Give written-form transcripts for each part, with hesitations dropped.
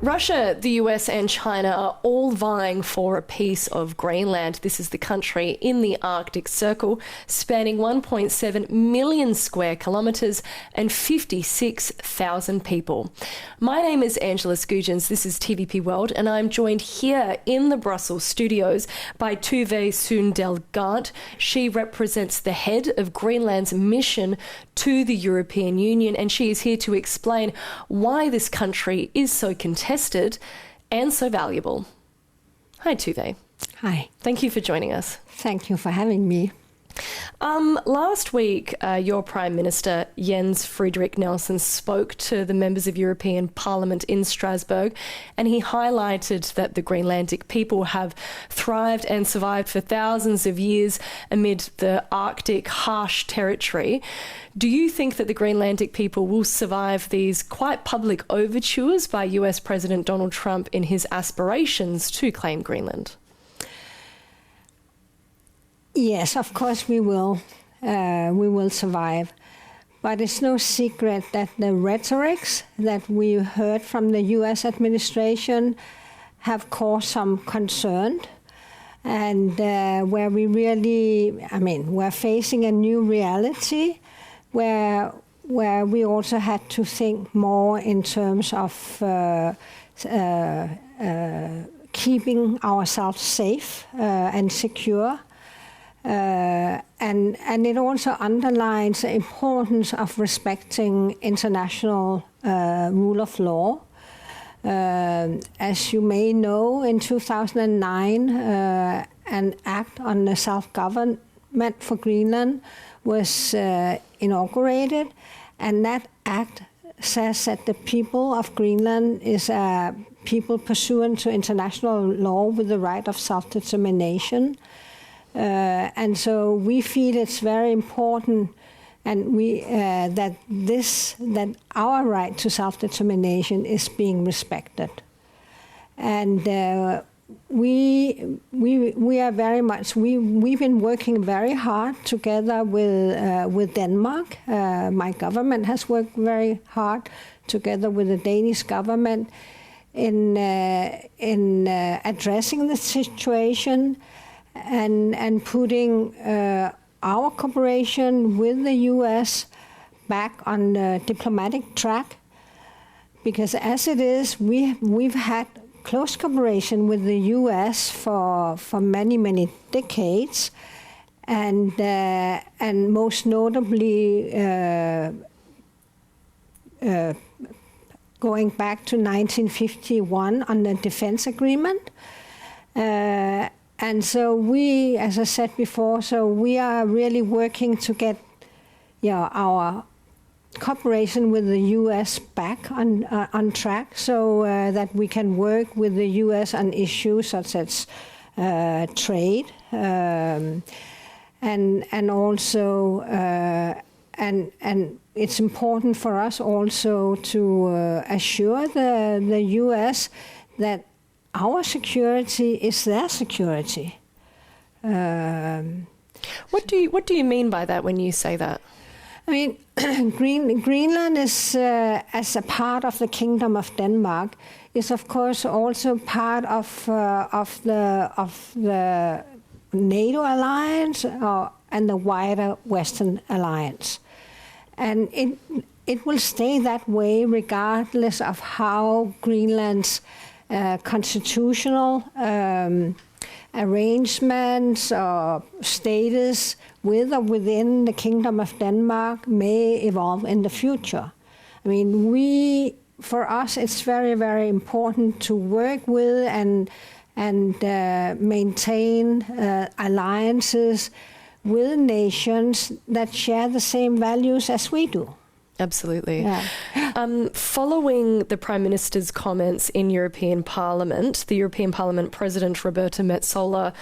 Russia, the US and China are all vying for a piece of Greenland. This is the country in the Arctic Circle, spanning 1.7 million square kilometres and 56,000 people. My name is Angela Skujins, this is TVP World, and I'm joined here in the Brussels studios by Tove Søvndahl Gant. She represents the head of Greenland's mission to the European Union, and she is here to explain why this country is so contested and so valuable. Hi, Tove. Hi. Thank you for joining us. Thank you for having me. Last week, your Prime Minister, Jens Frederik Nelson, spoke to the members of European Parliament in Strasbourg, and he highlighted that the Greenlandic people have thrived and survived for thousands of years amid the Arctic harsh territory. Do you think that the Greenlandic people will survive these quite public overtures by US President Donald Trump in his aspirations to claim Greenland? Yes, of course we will. We will survive. But it's no secret that the rhetorics that we heard from the US administration have caused some concern. And where we really, we're facing a new reality where we also had to think more in terms of keeping ourselves safe and secure. And it also underlines the importance of respecting international rule of law. As you may know, in 2009, an act on the self-government for Greenland was inaugurated, and that act says that the people of Greenland is a people pursuant to international law with the right of self-determination. And so we feel it's very important, and that our right to self-determination is being respected. And we are very much we've been working very hard together with Denmark. My government has worked very hard together with the Danish government in addressing the situation. And putting our cooperation with the U.S. back on the diplomatic track, because as it is, we've had close cooperation with the U.S. for many decades, and most notably going back to 1951 on the defense agreement. And so we, as I said before, we are really working to get our cooperation with the U.S. back on track, so that we can work with the U.S. on issues such as trade, and also and it's important for us also to assure the U.S. that our security is their security. What do you mean by that when you say that? Greenland is, as a part of the Kingdom of Denmark, is of course also part of the NATO alliance and the wider Western alliance, and it will stay that way regardless of how Greenland's constitutional arrangements or status with or within the Kingdom of Denmark may evolve in the future. For us, it's very, very important to work with and maintain alliances with nations that share the same values as we do. Absolutely. Yeah. Following the Prime Minister's comments in European Parliament, the European Parliament President Roberta Metsola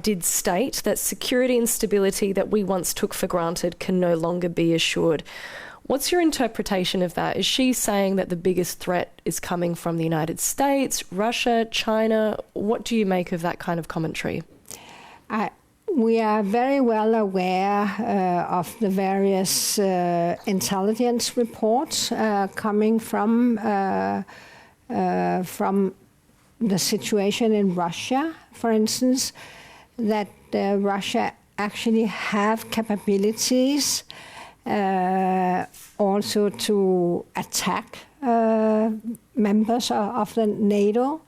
did state that security and stability that we once took for granted can no longer be assured. What's your interpretation of that? Is she saying that the biggest threat is coming from the United States, Russia, China? What do you make of that kind of commentary? We are very well aware of the various intelligence reports coming from from the situation in Russia, for instance, that Russia actually have capabilities also to attack members of the NATO,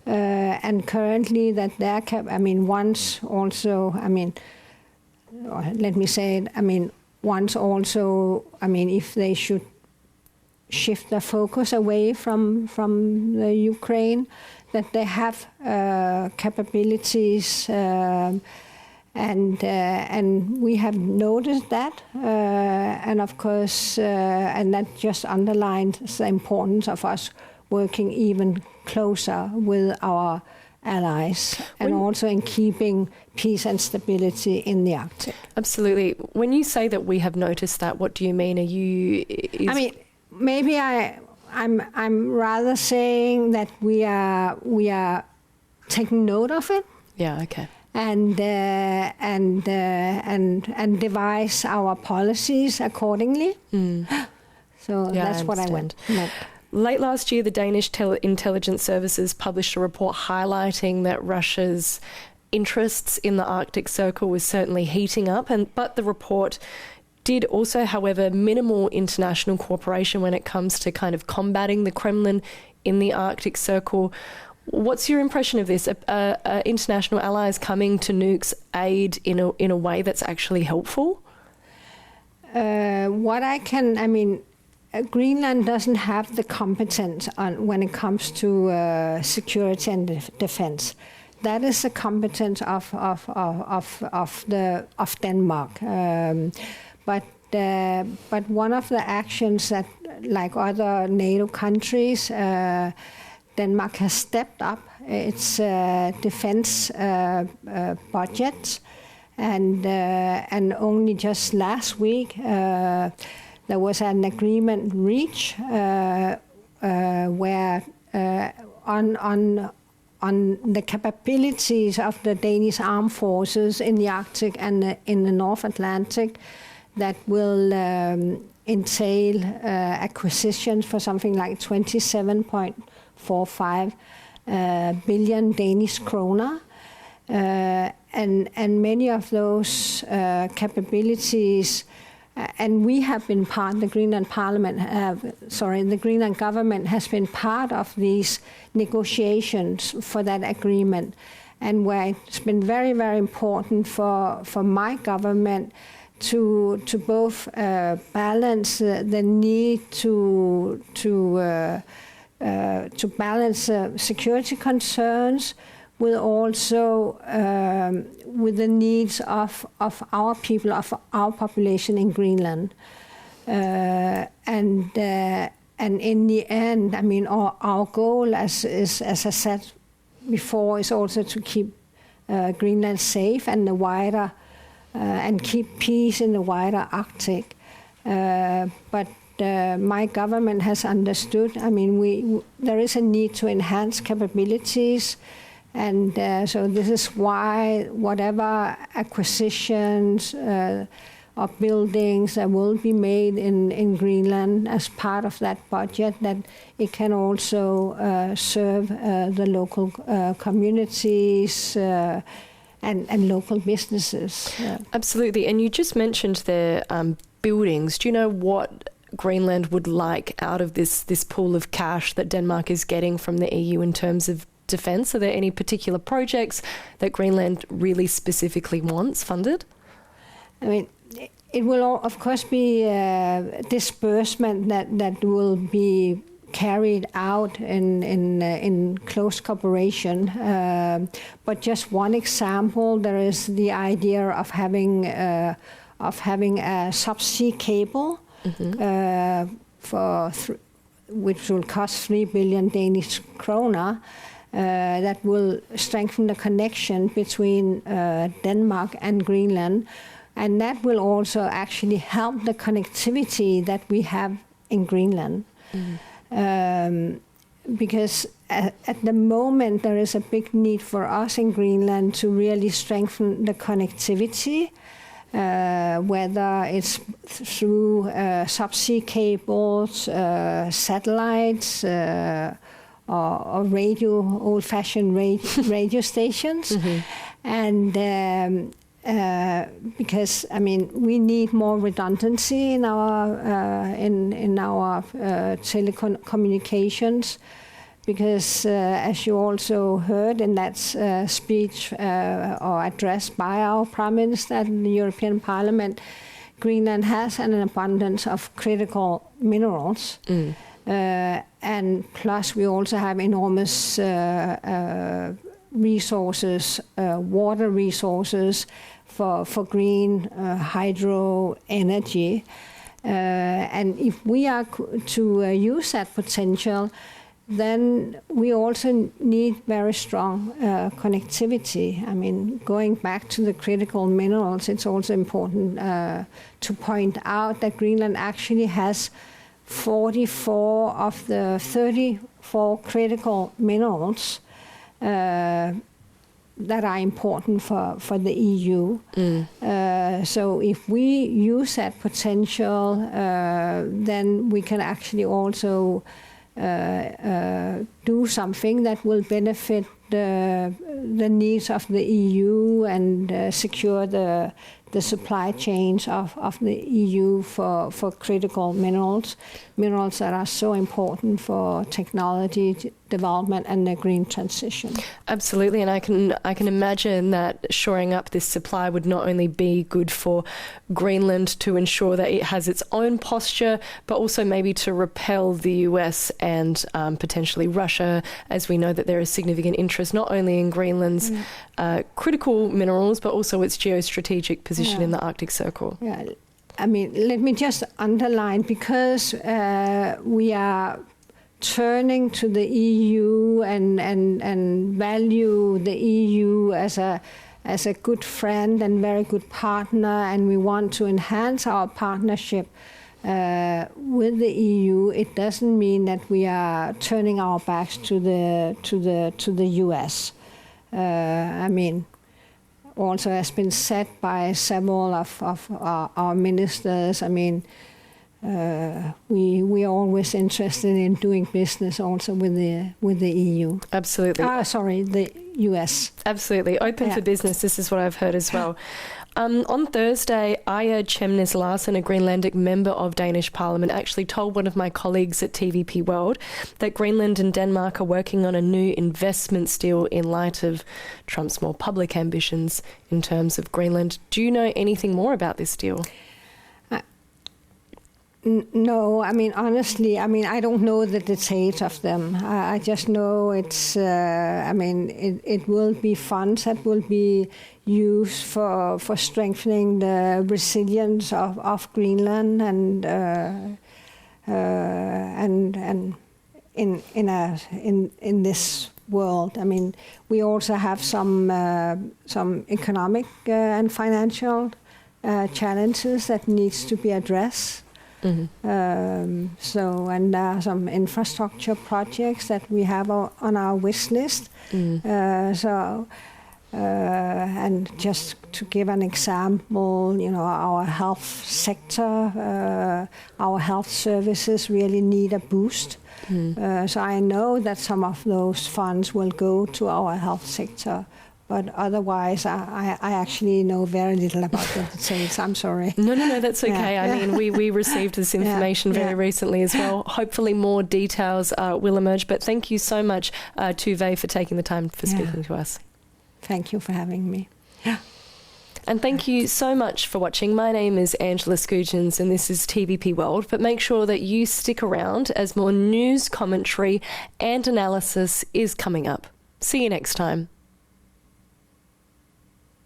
and currently that once also, let me say it, once also, if they should shift their focus away from the Ukraine, that they have capabilities, and we have noticed that, and of course, and that just underlines the importance of us working even closer with our allies, and also in keeping peace and stability in the Arctic. Absolutely. When you say that we have noticed that, what do you mean? Are you? Maybe I'm rather saying that we are taking note of it. Yeah. Okay. And devise our policies accordingly. So yeah, that's what I meant. Late last year, the Danish intelligence services published a report highlighting that Russia's interests in the Arctic Circle was certainly heating up, but the report did also, however, minimal international cooperation when it comes to kind of combating the Kremlin in the Arctic Circle. What's your impression of this? Are international allies coming to Nuuk's aid in a way that's actually helpful? Greenland doesn't have the competence when it comes to security and defense. That is the competence of Denmark. But one of the actions that, like other NATO countries, Denmark has stepped up its defense budget, and only just last week there was an agreement reached where on the capabilities of the Danish armed forces in the Arctic and in the North Atlantic, that will entail acquisitions for something like 27.45 billion Danish kroner. And many of those capabilities, and we have been part, the Greenland government has been part of these negotiations for that agreement, and where it's been very, very important for my government to both balance the need to balance security concerns with also with the needs of our people, of our population in Greenland, and in the end, our goal, as I said before, is also to keep Greenland safe and the wider and keep peace in the wider Arctic. But my government has understood. There is a need to enhance capabilities. And so this is why whatever acquisitions of buildings that will be made in Greenland as part of that budget, that it can also serve the local communities and local businesses. Absolutely. And you just mentioned the buildings. Do you know what Greenland would like out of this pool of cash that Denmark is getting from the EU in terms of defence? Are there any particular projects that Greenland really specifically wants funded? It will of course be disbursement that will be carried out in close cooperation. But just one example, there is the idea of having a subsea cable which will cost 3 billion Danish kroner. That will strengthen the connection between Denmark and Greenland. And that will also actually help the connectivity that we have in Greenland. Because at the moment there is a big need for us in Greenland to really strengthen the connectivity, whether it's through subsea cables, satellites, old-fashioned radio stations. And because we need more redundancy in our telecommunications, because as you also heard in that speech or address by our Prime Minister in the European Parliament, Greenland has an abundance of critical minerals. And plus we also have enormous resources, water resources for green hydro energy. And if we are to use that potential, then we also need very strong connectivity. Going back to the critical minerals, it's also important to point out that Greenland actually has 44 of the 34 critical minerals that are important for the EU. So if we use that potential, then we can actually also do something that will benefit the needs of the EU and secure the supply chains of the EU for critical minerals that are so important for technology development and the green transition. Absolutely, and I can imagine that shoring up this supply would not only be good for Greenland to ensure that it has its own posture, but also maybe to repel the US and potentially Russia, as we know that there is significant interest not only in Greenland's critical minerals, but also its geostrategic position in the Arctic Circle. Yeah, let me just underline, because we are turning to the EU and value the EU as a good friend and very good partner, and we want to enhance our partnership with the EU. It doesn't mean that we are turning our backs to the US. Also has been said by several of our ministers. We are always interested in doing business also with the EU. Absolutely. The US. Absolutely. Open for business, this is what I've heard as well. On Thursday, Aya Chemnes Larsen, a Greenlandic member of Danish Parliament, actually told one of my colleagues at TVP World that Greenland and Denmark are working on a new investment deal in light of Trump's more public ambitions in terms of Greenland. Do you know anything more about this deal? No, honestly, I don't know the details of them. I just know it's, it will be funds that will be used for strengthening the resilience of Greenland and in this world. We also have some economic and financial challenges that needs to be addressed. And there are some infrastructure projects that we have on our wish list. And just to give an example, our health sector, our health services really need a boost. So I know that some of those funds will go to our health sector. But otherwise, I actually know very little about the details. I'm sorry. No, that's okay. We received this information very recently as well. Hopefully more details will emerge. But thank you so much, Tove, for taking the time for speaking to us. Thank you for having me. And thank you so much for watching. My name is Angela Skujins and this is TVP World. But make sure that you stick around as more news, commentary and analysis is coming up. See you next time.